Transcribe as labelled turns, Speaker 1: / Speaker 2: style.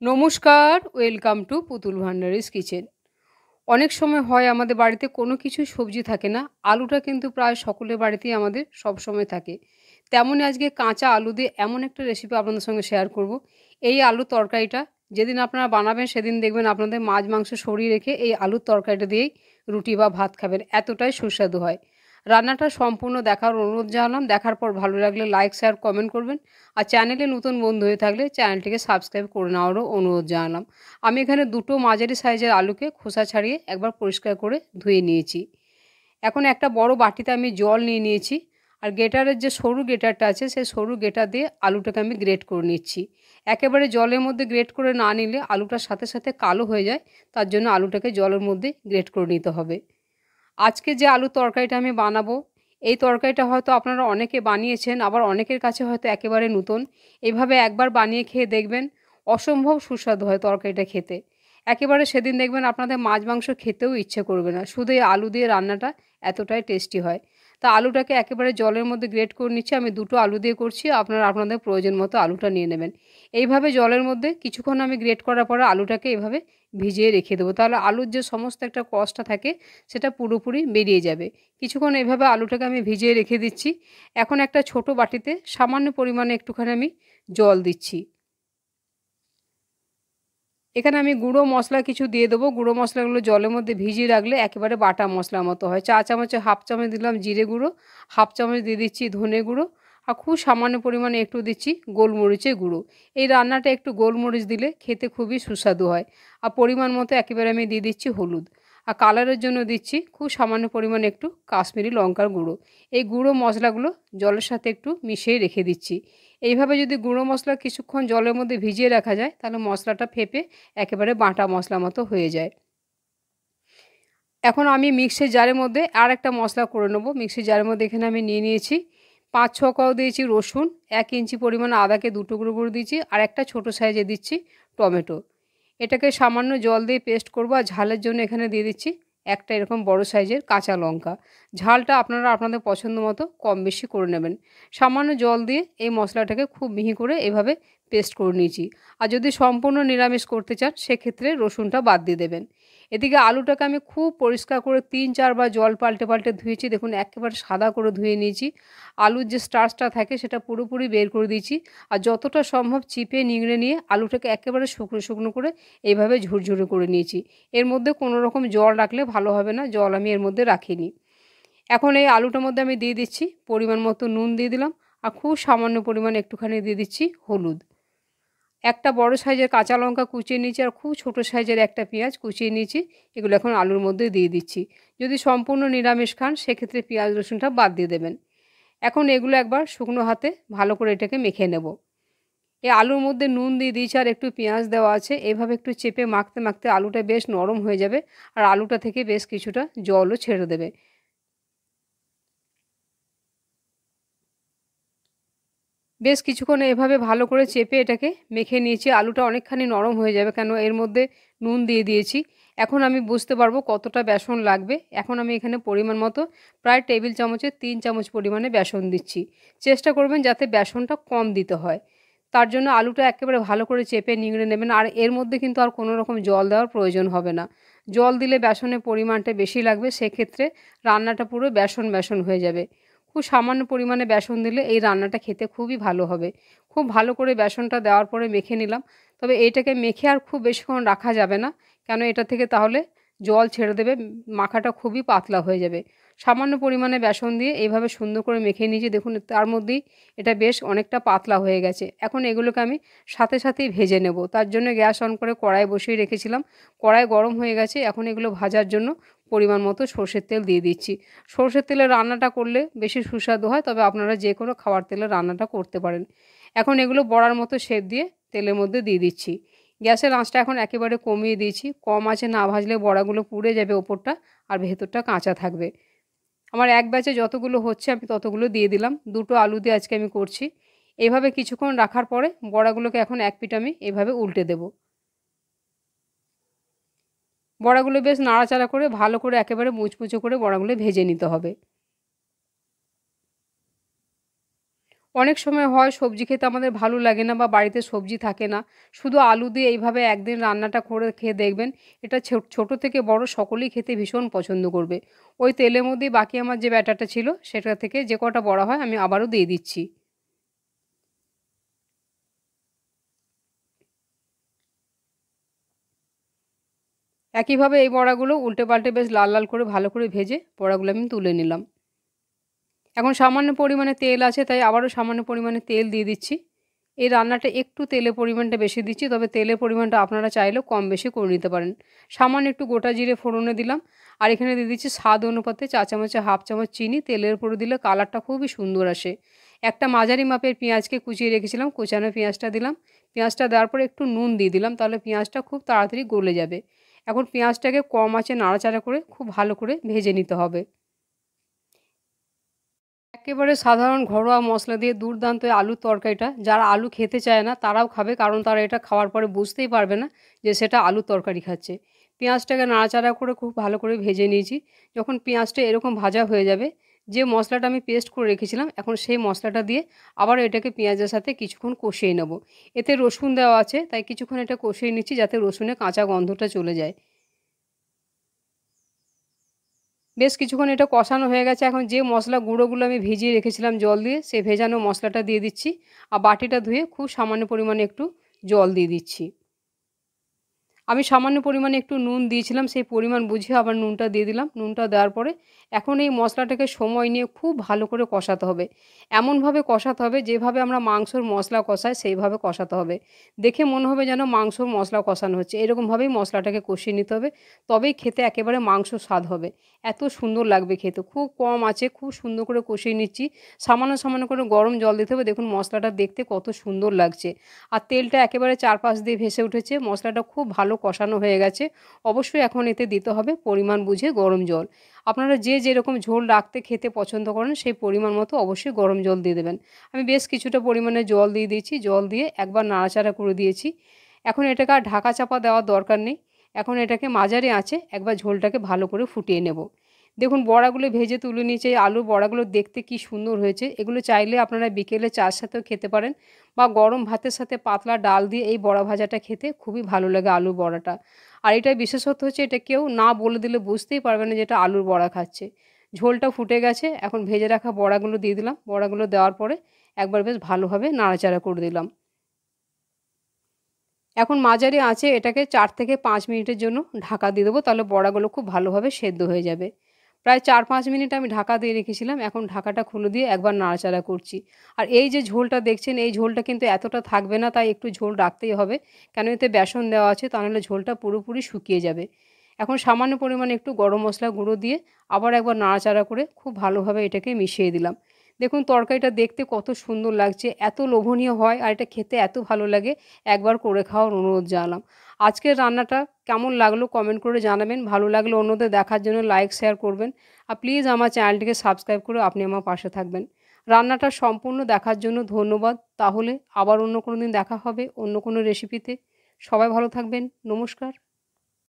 Speaker 1: নমস্কার, welcome to পুতুল ভান্ডারিস kitchen. অনেক সময় হয় আমাদের বাড়িতে কোনো কিছু সবজি থাকে না। আলুটা কিন্তু প্রায় সকলের বাড়িতেই আমাদের সবসময় থাকে। তেমনই আজকে কাঁচা আলু দিয়ে এমন একটা রেসিপি আপনাদের সঙ্গে শেয়ার করব। এই আলুর তরকারিটা যেদিন আপনারা বানাবেন সেদিন দেখবেন আপনাদের মাছ মাংস সরিয়ে রেখে এই আলুর তরকারিটা দিয়েই রুটি বা ভাত খাবেন। এতটাই সুস্বাদু হয়। রান্নাটা সম্পূর্ণ দেখার অনুরোধ জানালাম। দেখার পর ভালো লাগলে লাইক, শেয়ার, কমেন্ট করবেন। আর চ্যানেলে নতুন বন্ধু হয়ে থাকলে চ্যানেলটিকে সাবস্ক্রাইব করে নেওয়ারও অনুরোধ জানালাম। আমি এখানে দুটো মাঝারি সাইজের আলুকে খোসা ছাড়িয়ে একবার পরিষ্কার করে ধুয়ে নিয়েছি। এখন একটা বড় বাটিতে আমি জল নিয়ে নিয়েছি। আর গ্রেটারের যে সরু গ্রেটারটা আছে সেই সরু গ্রেটার দিয়ে আলুটাকে আমি গ্রেট করে নিচ্ছি। একেবারে জলের মধ্যে গ্রেট করে না নিলে আলুটার সাথে সাথে কালো হয়ে যায়। তার জন্য আলুটাকে জলের মধ্যে গ্রেট করে নিতে হবে। আজকে যে আলুর তরকারিটা আমি বানাবো, এই তরকারিটা হয়তো আপনারা অনেকে বানিয়েছেন, আবার অনেকের কাছে হয়তো একেবারে নতুন। এভাবে একবার বানিয়ে খেয়ে দেখবেন, অসম্ভব সুস্বাদু হয় তরকারিটা খেতে। একেবারে সেদিন দেখবেন আপনাদের মাছ মাংস খেতেও ইচ্ছে করবে না। শুধু এই আলু দিয়ে রান্নাটা এতটাই টেস্টি হয়। তা আলুটাকে একেবারে জলের মধ্যে গ্রেট করে নিচ্ছি। আমি দুটো আলু দিয়ে করছি, আপনারা আপনাদের প্রয়োজন মতো আলুটা নিয়ে নেবেন। এইভাবে জলের মধ্যে কিছুক্ষণ আমি গ্রেট করার পরে আলুটাকে এভাবে ভিজিয়ে রেখে দেবো। তাহলে আলুর যে সমস্ত একটা কষটা থাকে সেটা পুরোপুরি বেরিয়ে যাবে। কিছুক্ষণ এভাবে আলুটাকে আমি ভিজিয়ে রেখে দিচ্ছি। এখন একটা ছোট বাটিতে সামান্য পরিমাণে একটুখানি আমি জল দিচ্ছি। এখানে আমি গুঁড়ো মশলা কিছু দিয়ে দেবো। গুঁড়ো মশলাগুলো জলের মধ্যে ভিজিয়ে রাখলে একেবারে বাটা মশলার মতো হয়। চা চামচে হাফ চামচ দিলাম জিরে গুঁড়ো, হাফ চামচ দিয়ে দিচ্ছি ধনে গুঁড়ো, আর খুব সামান্য পরিমাণে একটু দিচ্ছি গোলমরিচের গুঁড়ো। এই রান্নাটা একটু গোলমরিচ দিলে খেতে খুবই সুস্বাদু হয়। আর পরিমাণ মতো একেবারে আমি দিয়ে দিচ্ছি হলুদ। আর কালারের জন্য দিচ্ছি খুব সামান্য পরিমাণে একটু কাশ্মীরি লঙ্কার গুঁড়ো। এই গুঁড়ো মশলাগুলো জলের সাথে একটু মিশিয়ে রেখে দিচ্ছি। এইভাবে যদি গুঁড়ো মশলা কিছুক্ষণ জলের মধ্যে ভিজিয়ে রাখা যায় তাহলে মশলাটা ফেপে একেবারে বাটা মশলা মতো হয়ে যায়। এখন আমি মিক্সির জারের মধ্যে আর একটা মশলা করে নেবো। মিক্সির জারের মধ্যে এখানে আমি নিয়ে নিয়েছি ৫-৬ কোয়া দিয়েছি রসুন, ১ ইঞ্চি পরিমাণ আদাকে ২ টুকরো করে দিয়েছি, আর একটা ছোটো সাইজে দিচ্ছি টমেটো। এটাকে সামান্য জল দিয়ে পেস্ট করবো। আর ঝালের জন্য এখানে দিয়ে দিচ্ছি একটা এরকম বড় সাইজের কাঁচা লঙ্কা। ঝালটা আপনারা আপনাদের পছন্দ মতো কম বেশি করে নেবেন। সামান্য জল দিয়ে এই মশলাটাকে খুব মিহি করে এভাবে পেস্ট করে নিয়েছি। আর যদি সম্পূর্ণ নিরামিষ করতে চান সেক্ষেত্রে রসুনটা বাদ দিয়ে দেবেন। এদিকে আলুটাকে আমি খুব পরিষ্কার করে ৩-৪ বার জল পাল্টে পাল্টে ধুয়েছি। দেখুন একেবারে সাদা করে ধুয়ে নিয়েছি। আলুর যে স্টার্চটা থাকে সেটা পুরোপুরি বের করে দিয়েছি। আর যতটা সম্ভব চিপে নিংড়ে নিয়ে আলুটাকে একেবারে শুকনো শুকনো করে এইভাবে ঝুরঝুরে করে নিয়েছি। এর মধ্যে কোনো রকম জল রাখলে ভালো হবে না, জল আমি এর মধ্যে রাখিনি। এখন এই আলুটার মধ্যে আমি দিয়ে দিচ্ছি পরিমাণ মতো নুন দিয়ে দিলাম। আর খুব সামান্য পরিমাণে একটুখানি দিয়ে দিচ্ছি হলুদ। একটা বড় সাইজের কাঁচা লঙ্কা কুচিয়ে নিয়েছি, আর খুব ছোট সাইজের একটা পেঁয়াজ কুচিয়ে নিয়েছি। এগুলো এখন আলুর মধ্যে দিয়ে দিচ্ছি। যদি সম্পূর্ণ নিরামিষ খান সেক্ষেত্রে পেঁয়াজ রসুনটা বাদ দিয়ে দেবেন। এখন এগুলো একবার শুকনো হাতে ভালো করে এটাকে মেখে নেব। এই আলুর মধ্যে নুন দিয়ে দিয়েছি আর একটু পেঁয়াজ দেওয়া আছে। এভাবে একটু চেপে মাখতে মাখতে আলুটা বেশ নরম হয়ে যাবে। আর আলুটা থেকে বেশ কিছুটা জলও ছেড়ে দেবে। বেশ কিছুক্ষণ এভাবে ভালো করে চেপে এটাকে মেখে নিয়েছি। আলুটা অনেকখানি নরম হয়ে যাবে, কেন এর মধ্যে নুন দিয়ে দিয়েছি। এখন আমি বুঝতে পারবো কতটা বেসন লাগবে। এখন আমি এখানে পরিমাণ মতো প্রায় টেবিল চামচের ৩ চামচ পরিমাণে বেসন দিচ্ছি। চেষ্টা করবেন যাতে বেসনটা কম দিতে হয়। তার জন্য আলুটা একেবারে ভালো করে চেপে নিংড়ে নেবেন। আর এর মধ্যে কিন্তু আর কোনো রকম জল দেওয়ার প্রয়োজন হবে না। জল দিলে বেসনের পরিমাণটা বেশি লাগবে, সেক্ষেত্রে রান্নাটা পুরো বেসন বেসন হয়ে যাবে। খুব সামান্য পরিমাণে বেসন দিলে এই রান্নাটা খেতে খুবই ভালো হবে। খুব ভালো করে বেসনটা দেওয়ার পরে মেখে নিলাম। তবে এইটাকে মেখে আর খুব বেশিক্ষণ রাখা যাবে না, কেন এটা থেকে তাহলে জল ছেড়ে দেবে, মাখাটা খুবই পাতলা হয়ে যাবে। সামান্য পরিমাণে বেসন দিয়ে এইভাবে সুন্দর করে মেখে নিয়েছি। দেখুন তার মধ্যেই এটা বেশ অনেকটা পাতলা হয়ে গেছে। এখন এগুলোকে আমি সাথে সাথেই ভেজে নেব। তার জন্য গ্যাস অন করে কড়াই বসিয়ে রেখেছিলাম। কড়াই গরম হয়ে গেছে। এখন এগুলো ভাজার জন্য পরিমাণ মতো সরষের তেল দিয়ে দিচ্ছি। সরষের তেলে রান্নাটা করলে বেশি সুস্বাদু হয়, তবে আপনারা যে কোনো খাবার তেলে রান্নাটা করতে পারেন। এখন এগুলো বড়ার মতো শেপ দিয়ে তেলের মধ্যে দিয়ে দিচ্ছি। গ্যাসের আঁচটা এখন একেবারে কমিয়ে দিয়েছি। কম আঁচে না ভাজলে বড়াগুলো পুড়ে যাবে ওপরটা, আর ভেতরটা কাঁচা থাকবে। আমার এক ব্যাচে যতগুলো হচ্ছে আমি ততগুলো দিয়ে দিলাম। দুটো আলু দিয়ে আজকে আমি করছি। এভাবে কিছুক্ষণ রাখার পরে বড়াগুলোকে এখন এক পিঠ আমি এভাবে উল্টে দেব। বড়াগুলো বেশ নাড়াচাড়া করে ভালো করে একেবারে মুচমুচে করে বড়াগুলো ভেজে নিতে হবে। অনেক সময় হয় সবজি খেতে আমাদের ভালো লাগে না বা বাড়িতে সবজি থাকে না। শুধু আলু দিয়ে এইভাবে একদিন রান্নাটা করে খেয়ে দেখবেন। এটা ছোট থেকে বড় সকলেই খেতে ভীষণ পছন্দ করবে। ওই তেলের মধ্যেই বাকি আমার যে ব্যাটারটা ছিল সেটা থেকে যে কটা বড়া হয় আমি আবারও দিয়ে দিচ্ছি। একইভাবে এই বড়াগুলো উল্টে পাল্টে বেশ লাল লাল করে ভালো করে ভেজে বড়াগুলো আমি তুলে নিলাম। এখন সামান্য পরিমাণে তেল আছে তাই আবারও সামান্য পরিমাণে তেল দিয়ে দিচ্ছি। এই রান্নাটা একটু তেলের পরিমাণটা বেশি দিচ্ছি, তবে তেলের পরিমাণটা আপনারা চাইলেও কম বেশি করে নিতে পারেন। সামান্য একটু গোটা জিরে ফোড়নে দিলাম, আর এখানে দিয়ে দিচ্ছি স্বাদ অনুপাতে চা চামচে হাফ চামচ চিনি। তেলের উপরে দিলে কালারটা খুবই সুন্দর আসে। একটা মাঝারি মাপের পেঁয়াজকে কুচিয়ে রেখেছিলাম, কুচানো পেঁয়াজটা দিলাম। পেঁয়াজটা দেওয়ার পরে একটু নুন দিয়ে দিলাম, তাহলে পেঁয়াজটা খুব তাড়াতাড়ি গলে যাবে। এখন পেঁয়াজটাকে কম আঁচে নাড়াচাড়া করে খুব ভালো করে ভেজে নিতে হবে। একেবারে সাধারণ ঘরোয়া মশলা দিয়ে দুর্দান্ত এই আলুর তরকারিটা যারা আলু খেতে চায় না তারাও খাবে, কারণ তারা এটা খাওয়ার পরে বুঝতেই পারবে না যে সেটা আলুর তরকারি খাচ্ছে। পেঁয়াজটাকে নাড়াচাড়া করে খুব ভালো করে ভেজে নিয়েছি। যখন পেঁয়াজটা এরকম ভাজা হয়ে যাবে, যে মশলাটা আমি পেস্ট করে রেখেছিলাম এখন সেই মশলাটা দিয়ে আবার এটাকে পেঁয়াজের সাথে কিছুক্ষণ কষিয়ে নেব। এতে রসুন দেওয়া আছে তাই কিছুক্ষণ এটা কষিয়ে নিচ্ছি যাতে রসুনের কাঁচা গন্ধটা চলে যায়। বেশ কিছুক্ষণ এটা কষানো হয়ে গেছে। এখন যে মশলা গুঁড়োগুলো আমি ভিজিয়ে রেখেছিলাম জল দিয়ে, সেই ভেজানো মশলাটা দিয়ে দিচ্ছি। আর বাটিটা ধুয়ে খুব সামান্য পরিমাণে একটু জল দিয়ে দিচ্ছি। আমি সামান্য পরিমাণে একটু নুন দিয়েছিলাম, সেই পরিমাণ বুঝে আবার নুনটা দিয়ে দিলাম। নুনটা দেওয়ার পরে এখন এই মশলাটাকে সময় নিয়ে খুব ভালো করে কষাতে হবে। এমনভাবে কষাতে হবে যেভাবে আমরা মাংসর মশলা কষাই সেইভাবে কষাতে হবে। দেখে মনে হবে যেন মাংসর মশলা কষানো হচ্ছে। এরকমভাবেই মশলাটাকে কষিয়ে নিতে হবে। তবেই খেতে একেবারে মাংসর স্বাদ হবে। এত সুন্দর লাগবে খেতে। খুব কম আঁচে খুব সুন্দর করে কষিয়ে নিচ্ছি। সামান্য, সামান্য করে গরম জল দিতে হবে। দেখুন মশলাটা দেখতে কত সুন্দর লাগছে। আর তেলটা একেবারে চারপাশ দিয়ে ভেসে উঠেছে। মশলাটা খুব ভালো কষানো হয়ে গেছে। অবশ্যই এখন এতে দিতে হবে পরিমাণ বুঝে গরম জল। আপনারা যে যেরকম ঝোল রাখতে খেতে পছন্দ করেন সেই পরিমাণ মতো অবশ্যই গরম জল দিয়ে দেবেন। আমি বেশ কিছুটা পরিমাণে জল দিয়ে দিয়েছি। জল দিয়ে একবার নাড়াচাড়া করে দিয়েছি। এখন এটাকে আর ঢাকা চাপা দেওয়ার দরকার নেই। এখন এটাকে মাঝারি আঁচে একবার ঝোলটাকে ভালো করে ফুটিয়ে নেব। দেখুন বড়াগুলো ভেজে তুলে নিয়েছি। এই আলুর বড়াগুলো দেখতে কি সুন্দর হয়েছে। এগুলো চাইলে আপনারা বিকেলে চার সাথেও খেতে পারেন বা গরম ভাতের সাথে পাতলা ডাল দিয়ে এই বড়া ভাজাটা খেতে খুবই ভালো লাগে আলুর বড়াটা। আর এটার বিশেষত্ব হচ্ছে এটা কেউ না বলে দিলে বুঝতেই পারবে না যে এটা আলুর বড়া খাচ্ছে। ঝোলটা ফুটে গেছে, এখন ভেজে রাখা বড়াগুলো দিয়ে দিলাম। বড়াগুলো দেওয়ার পরে একবার বেশ ভালোভাবে নাড়াচাড়া করে দিলাম। এখন মাঝারি আঁচে এটাকে ৪ থেকে ৫ মিনিটের জন্য ঢাকা দিয়ে দেবো, তাহলে বড়াগুলো খুব ভালোভাবে সেদ্ধ হয়ে যাবে। প্রায় ৪-৫ মিনিট আমি ঢাকা দিয়ে রেখেছিলাম। এখন ঢাকাটা খুলে দিয়ে একবার নাড়াচাড়া করছি। আর এই যে ঝোলটা দেখছেন এই ঝোলটা কিন্তু এতটা থাকবে না, তাই একটু ঝোল রাখতেই হবে। কেন এতে বেসন দেওয়া আছে, তা নাহলে ঝোলটা পুরোপুরি শুকিয়ে যাবে। এখন সামান্য পরিমাণে একটু গরম মশলা গুঁড়ো দিয়ে আবার একবার নাড়াচাড়া করে খুব ভালোভাবে এটাকে মিশিয়ে দিলাম। দেখুন তরকারিটা দেখতে কত সুন্দর লাগছে, এত লোভনীয় হয় আর এটা খেতে এত ভালো লাগে, একবার করে খাওয়ার অনুরোধ জানালাম। আজকের রান্নাটা কেমন লাগলো কমেন্ট করে জানাবেন। ভালো লাগলে অন্যদের দেখার জন্য লাইক শেয়ার করবেন। আর প্লিজ আমার চ্যানেলটিকে সাবস্ক্রাইব করে আপনি আমার পাশে থাকবেন। রান্নাটা সম্পূর্ণ দেখার জন্য ধন্যবাদ। তাহলে আবার অন্য কোনো দিন দেখা হবে অন্য কোনো রেসিপিতে। সবাই ভালো থাকবেন। নমস্কার।